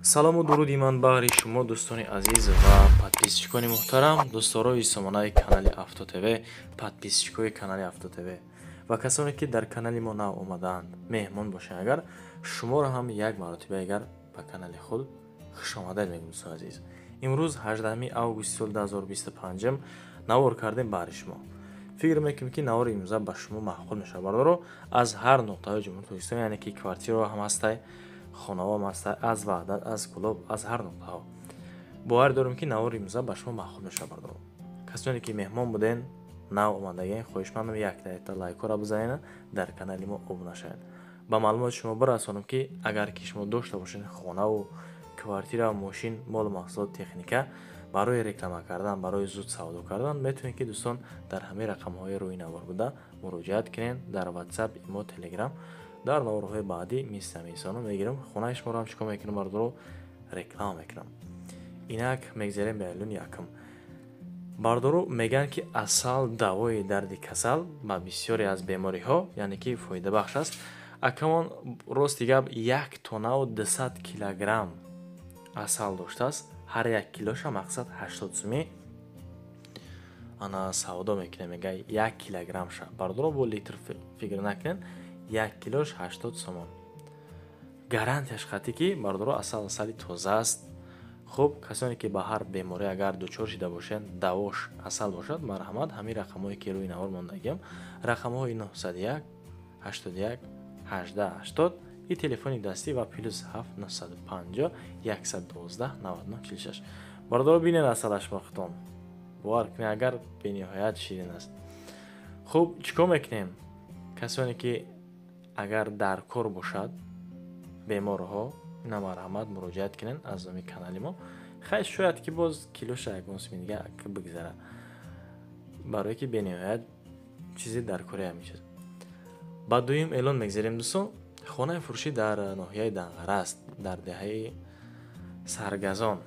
салому дуруди ман баҳри шумо дӯстони азиз ва подписчикони муҳтарам, дӯстдорои сомонаи канали Авто ТВ, подписчикои канали Авто ТВ ва касоне ки дар канали мо нав омадаанд, меҳмон бошанд. Агар шуморо ҳам як маротиба агар ба канали худ хушомадед мегӯям дӯстони азиз. имрӯз 18 август соли 2025 навор кардем баҳри шумо. фикр мекунем ки навори имрӯза ба шумо маъқул мешавад. Бардоро аз ҳар нуқтаҳои ҷумҳурии Tojikiston, яъне ки квартираҳо ҳам ҳастай, хонаҳоам ҳастай, аз Ваҳдат, аз Кӯлоб, аз ҳар нуқтаҳо. бовар дорем ки навори имрӯза ба шумо маъқул мешавад. Бардоро касоне ки меҳмон буден, нав омадагин, хоҳишмандам як даqiqa лайкора бизанед, дар канали мо обуна шавед. ба маълумоти шумо бирасонам ки агар ки шумо дошта бошед хонаву квартира, мошин, молу маҳсулот, техника, барои реклама кардан, барои зуд савдо кардан, метавонед ки дӯстон дар ҳамаи рақамҳои рӯи навор буда муроҷиат кунед. Дар WhatsApp, имо, Telegram, дар наворҳои баъдӣ мисли ҳамисона мегирам, хонаи шуморо ҳам чикор мекунам, бардоро реклама мекунам. инак мегзарем ба илони якум. бардоро мегӯянд ки асал давои дарди касал ба бисёре аз бемориҳо, яъне ки фоидабахш аст. акамон рости гап 1 тоннау 200 килограмм асал доштааст. ҳар як килоша мақсад 80 сумӣ ана савдо мекунем, мега 1 килограмм ша. бардоро бо литр фикр накунед, 1 килош 80 сомон. гарантияш қатӣ ки бардоро асали тоза аст. хуб, касоне ки ба ҳар беморӣ агар дучор шида бошед, давош асал бошад, марҳамат ҳамин рақамҳое ки рӯи навор мондагиам, рақамҳои 901 81 18 80 и телефони дастӣ ва +7 950 112 99 46. бардоро бинед асалаш мохтон, бовар кунед, агар бениҳоят ширин аст. хуб, чикор мекунем? касоне ки агар дар кор бошад беморҳо, ина марҳамат муроҷиат кунед аз номи канали мо. хай шояд ки боз килоша ягон сумӣ дига бигзара, барое ки бениҳоят чизе дар кори ҳамин чиз. ба дуюм эълон мегзарем дӯстон. хонаи фурӯшӣ дар ноҳияи Данғара аст, дар деҳаи Саргазон.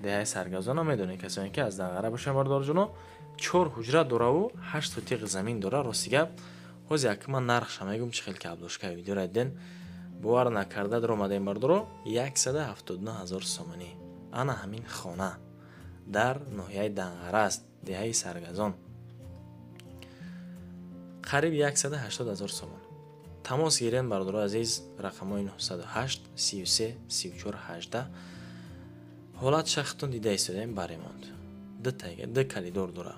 деҳаи Саргазон ҳам медонед, касоне ки аз Данғара бошанд, бардорҷоно 4 ҳуҷра дораву 8 сотиқи замин дора. рости гап ҳози акама нархша мегӯям чӣ хел ки аблошка видеоро диден, бовар накарда даромадем, бардоро 179 000 сомонӣ. ана ҳамин хона дар ноҳияи Данғара аст, деҳаи Саргазон, қариб 180 000 сомон. тамос гирен бардоро азиз, рақамҳои 908 33 34 18. ҳолат шахтон дида истодаем баремонд. ду калидор дора.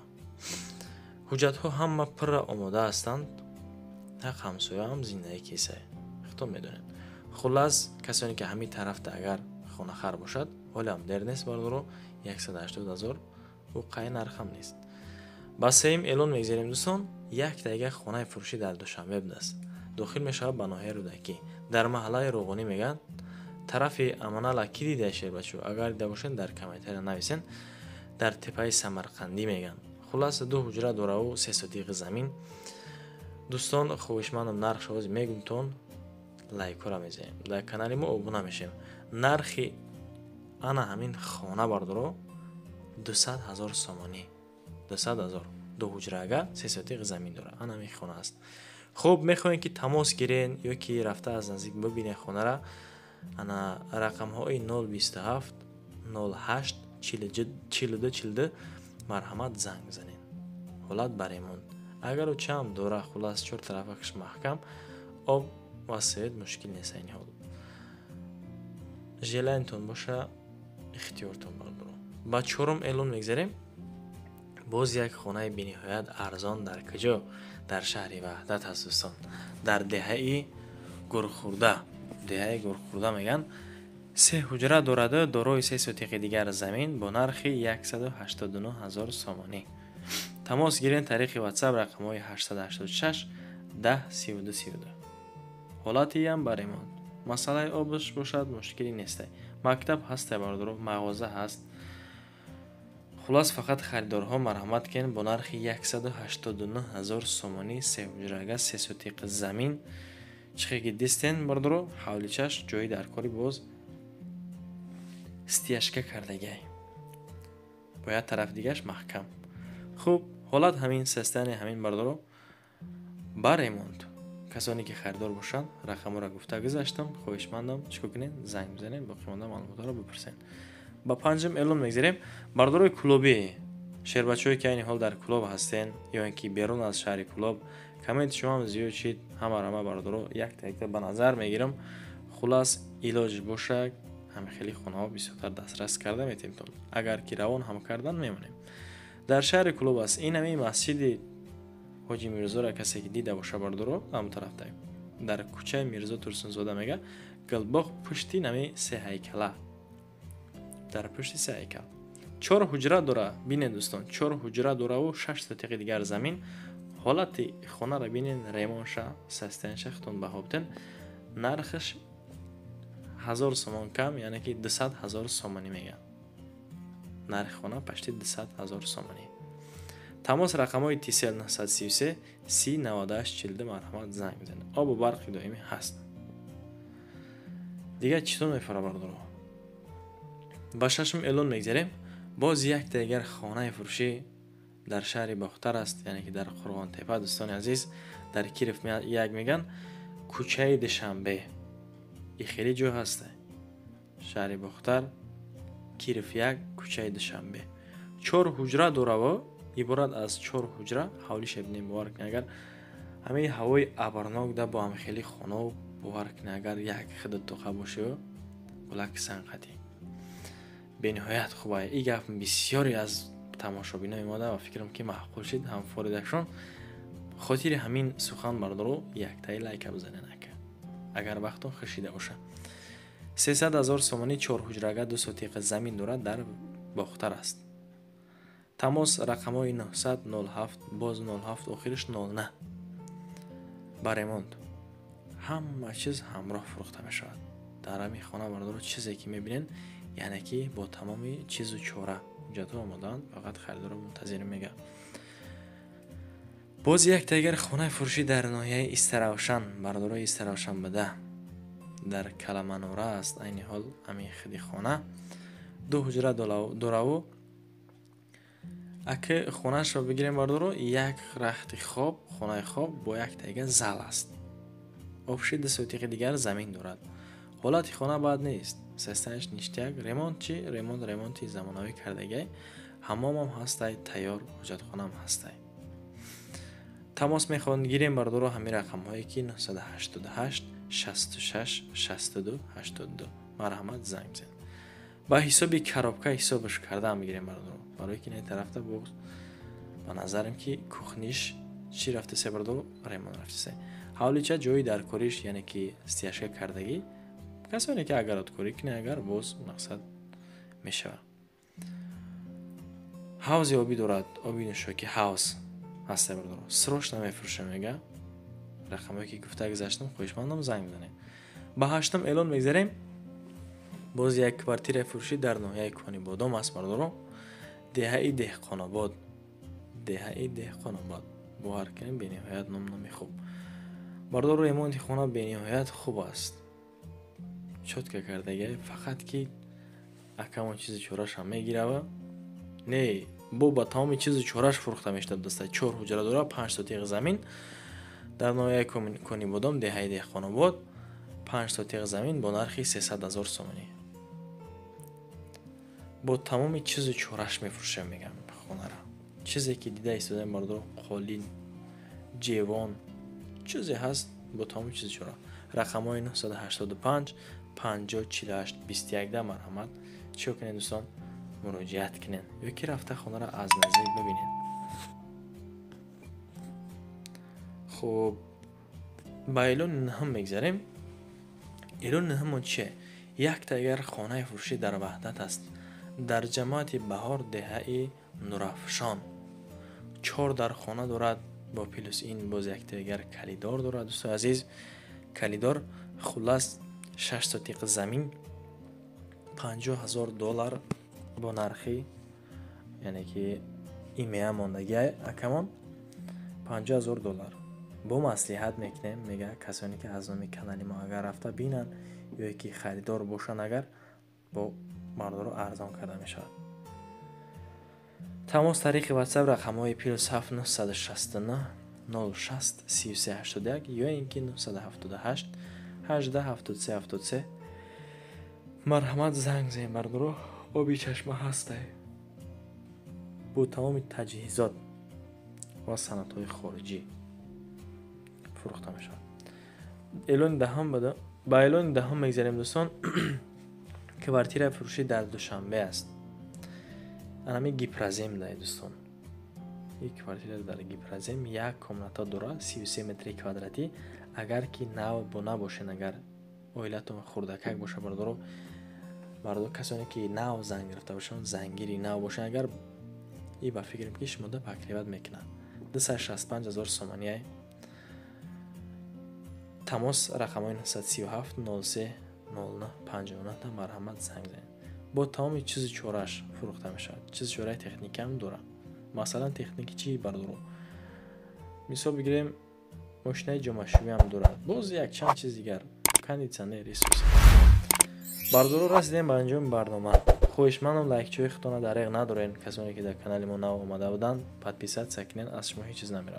ҳуҷҷатҳо ҳама пурра омода ҳастанд. ҳақ ҳамсоя ҳам зиндаи кисае хитоб медонед. хулас, касоне ки ҳамин тарафта агар хонахар бошад, ҳолам дер нест, бардоро 180 000 ӯ қай нархам нест. ба сеюм эълон мегзарем дӯстон. як дайга хонаи фурӯшӣ дар Душанбе будааст. дохил мешавад ба ноҳияи Рӯдакӣ, дар маҳаллаи Роғонӣ мегӯянд, тарафи Амонала ки дида шербачӯ, агар дида бошед дар комментария нависен, дар теппаи Самарқандӣ мегӯянд. хулас 2 ҳуҷра дораву 3 сотиқи замин. дӯстон, хоҳишмандам нархш ҳозир мегӯям тон лайкора мезанем, дар канали мо обуна мешем. нархи ана ҳамин хона бардоро 200 000 сомонӣ. 200 000 2 ҳуҷрага 3 сотиқи замин дора. ана ҳамин хона аст. хуб, мехоҳем ки тамос гирен ё ки рафта аз наздик бибинед хонара, ана рақамҳои 027 08 42 42 марҳамат занг бизанед. ҳолат баремонд. агару чам дора, хулас 4 тарафакаш маҳкам, об ва свет мушкил нест. айни ҳол желаентон боша, ихтиёртон бардоро. ба чорум эълон мегзарем. боз як хонаи бениҳоят арзон дар куҷо? дар шаҳри Ваҳдат ҳаст дӯстон, дар деҳаи Гурхурда. деҳаи Гурхурда мегӯянд 3 ҳуҷра дораду дорои 3 сотиқи дигар замин бо нархи 189 000 сомонӣ. тамос гирен тариқи WhatsApp, рақамҳои 886 10 32 32. ҳолати ям баремонд. масъалаи обш бошад, мушкилӣ нестай. мактаб ҳастай, бардоро мағоза ҳаст. хулас фақат харидорҳо марҳамат кунед, бо нархи 189 000 сомонӣ 3 ҳуҷрага 3 сотиқи замин. чихеги дистен, бардоро ҳавличаш ҷои дар кори боз стияшка кардагай, бо як тараф дигаш маҳкам. хуб, ҳолат ҳамин сестани ҳамин, бардоро баремонд. کسانی که خریدار باشند رقم را گفته گذاشتم. خواهشمندم چیکار کنین؟ زنگ بزنین، باقی مانده معلومات را بپرسین. با پنجم اعلان میگذاریم. بردارای کلوبی شهر بچه‌ای که این حال در کلوب هستین یا اینکه بیرون از شهر کلوب، کامنت شما هم زیاد شید. همه بردارو یک تا یک به نظر میگیرم. خلاص علاج باشه همه خیلی خونه ها بسیار دسترس کرده میتیم تون. اگر که روان هم کردن میمونیم. در شهر کلوب است. این همین مسجد حاجی میرزا را کسی که دیده باشه بردارو هم طرف داریم. در کوچه میرزا ترسونزاده میگه گلباغ پشتی نمی سه هیکله. در پشت سه هیکل 4 حجره داره. بینید دوستان 4 حجره داره و 6 تا تیغ دیگر زمین. حالت خانه را بینین ریمونشه سستین شختون بهابتن. نرخش 1000 سومن کم، یعنی که 200,000 سومنی میگن. نرخ خانه پشتی 200,000 سومنی. تماس رقم های TCL 933 3098 42 مرحمت زنگ بزنید. آب و برق دائمی هست. دیگه چطور میفره بردارو؟ با ششم اعلان میگذاریم. باز یک دیگر خانه فروشی در شهر باختر است، یعنی که در قرغان تپه. دوستان عزیز در کیرف یک میگن کوچه دوشنبه. این خیلی جو هسته. شهر باختر کیرف یک کوچه دوشنبه. 4 حجره داره و عبارت از 4 حجره حولیش ابن باور کنه. اگر همه هوای ابرناک ده با هم خیلی خانه و باور کنه اگر یک خد توقع باشه و بلک سنقتی به نهایت خوبه. این گفت بسیاری از تماشابینای ما ده و فکرم که معقول شد هم فوریدکشون خاطر همین سخن بردارو یک تای لایک بزنین اگر وقتون خشیده باشه. 300,000 سومنی 4 حجره‌گه 2 تیغ زمین دارد در باختر است. تماس رقم های 900 07 باز 07 آخرش 09 برموند. همه چیز همراه فروخته می شود. در همین خانه بردارو چیزی که میبینین یعنی که با تمامی چیز و چوره جاتو آمدن، فقط خریدار منتظر میگه. باز یک دیگر خانه فروشی در ناحیه استراوشن بردارو استراوشن بده در کلمنوره است. این حال همین خدی خانه 2 حجره داره و اگه خونهش رو بگیریم بردارو یک رخت خواب خانه خواب با یک دیگر زل است. آفشی 2 تیغ دیگر زمین دارد. حالت خانه بد نیست. سیستمش نیشتیک ریمونت چی؟ ریمونتی زمانوی کردگی. حمام هم هسته، تیار حجت خانه هم هسته. تماس میخوان گیریم بردارو همین رقم هایی که 988 66 62 82 مرحمت زنگ بزن. با حسابی کرابکه حسابش کرده هم میگیریم بردارو. برای که این طرف ده بغض به نظرم که کوخنیش چی رفته سه بردارو ریمون رفته سه. حالی چه جایی در کاریش یعنی که استیاشک کردگی کسانی که اگر اتکاری کنه اگر باز مقصد میشه. حوض آبی دارد. آبی نوشاکی حوض هسته بردارو. سروش نمیفروشه میگه. رقمی که گفته گذاشتم خواهشمندم زنگ بزنید. با هشتم اعلان میگذاریم. باز یک کوارتیر فروشی در ناحیه کوانی بادام است بردارو. دهه دهقان‌آباد باور کنیم به نهایت نام خوب بردارو. ریمونت خانه به نهایت خوب است. چطور کردگی فقط که اکمون چیز چوراش هم میگیره و نه با تمام چیز چوراش فروخته میشته. دسته 4 حجره داره 5 تا تیغ زمین در ناحیه کوانی بادام دهه دهقان‌آباد 5 تا تیغ زمین با نرخی 300,000 سومنی با تمام چیز چوراش میفروشه میگم خونه را. چیزی که دیده ایستادن بردارو قالین جوان چیزی هست با تمام چیز چورا. رقم های 985 50 48 21 ده مرحمت چیو کنین دوستان مراجعت کنین یکی رفته خونه را از نزدیک ببینین. خب با اعلان هم میگذاریم. اعلان هم چیه؟ یک دیگر خانه فروشی در وحدت است در جماعت بهار دهه نورافشان. 4 در خانه دارد با پلس این باز یک دیگر کلیدار دارد. دوستان عزیز کلیدار خلاص 6 تا تیغ زمین 50,000 دلار با نرخی یعنی که ایمه ماندگی اکمان 50,000 دلار با مصلحت میکنیم. میگه کسانی که از نام کانال ما اگر رفته بینن یا یکی خریدار باشن اگر با بردارو ارزان کرده میشود. تماس طریق واتساپ رقم های +7969 060 3381 یا اینکه 978 18 73 73. مرحمت زنگ زنید بردارو. آبی چشمه هسته با تمام تجهیزات و صنعت‌های خارجی فروخته میشه. اعلان دهم بده. با اعلان دهم میگذاریم دوستان. کوارتیر فروشی در دوشنبه است. انمی گیپرازیم داره دوستان. یک کوارتیر در گیپرازیم یک کامناتا داره 33 متر کوادراتی. اگر که نو بنا باشه، اگر اویلتون خوردکک باشه بردارو کسانی که نو زنگ گرفته باشن، زنگیری نو باشه، اگر ای با فکریم که شما ده پاکریبت میکنه 265,000 سومانیه. تماس رقم 937 03 09 59 تا مرحمت زنگ زنید. با تمام چیز چورش فروخته میشه. چیز چوره تکنیک هم داره. مثلا تکنیک چی بردارو مثال بگیریم ماشینای جمعشویی هم داره. باز یک چند چیز دیگر کاندیشنر ریسورس بردارو. رسیدیم به انجام برنامه. خواهشمندم لایک چوی خودتون دریغ ندارین. کسانی که در کانال ما نو اومده بودن پادپیسات سکنین، از شما هیچ چیز نمیره.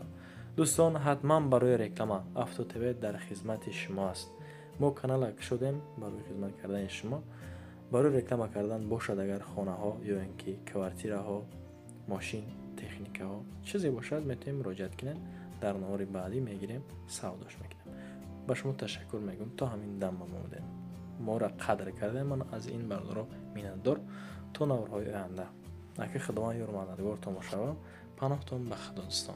دوستان حتما برای رکلام افتو تیوی در خدمت شما است. ما کانال شدیم برای خدمت کردن شما. برای رکلام کردن باشد اگر خانه ها یا اینکه کوارتیر ها، ماشین، تکنیک ها چیزی باشد میتونیم مراجعت کنین. در نهار بعدی میگیریم سوداش میکنیم. با شما تشکر میگم تا همین دم بمونید. ما را قدر کرده. من از این بردارو میندار تا نورهای آینده. اگه خدمت یارو مددگار تو شوم پناهتون به خدا دوستان.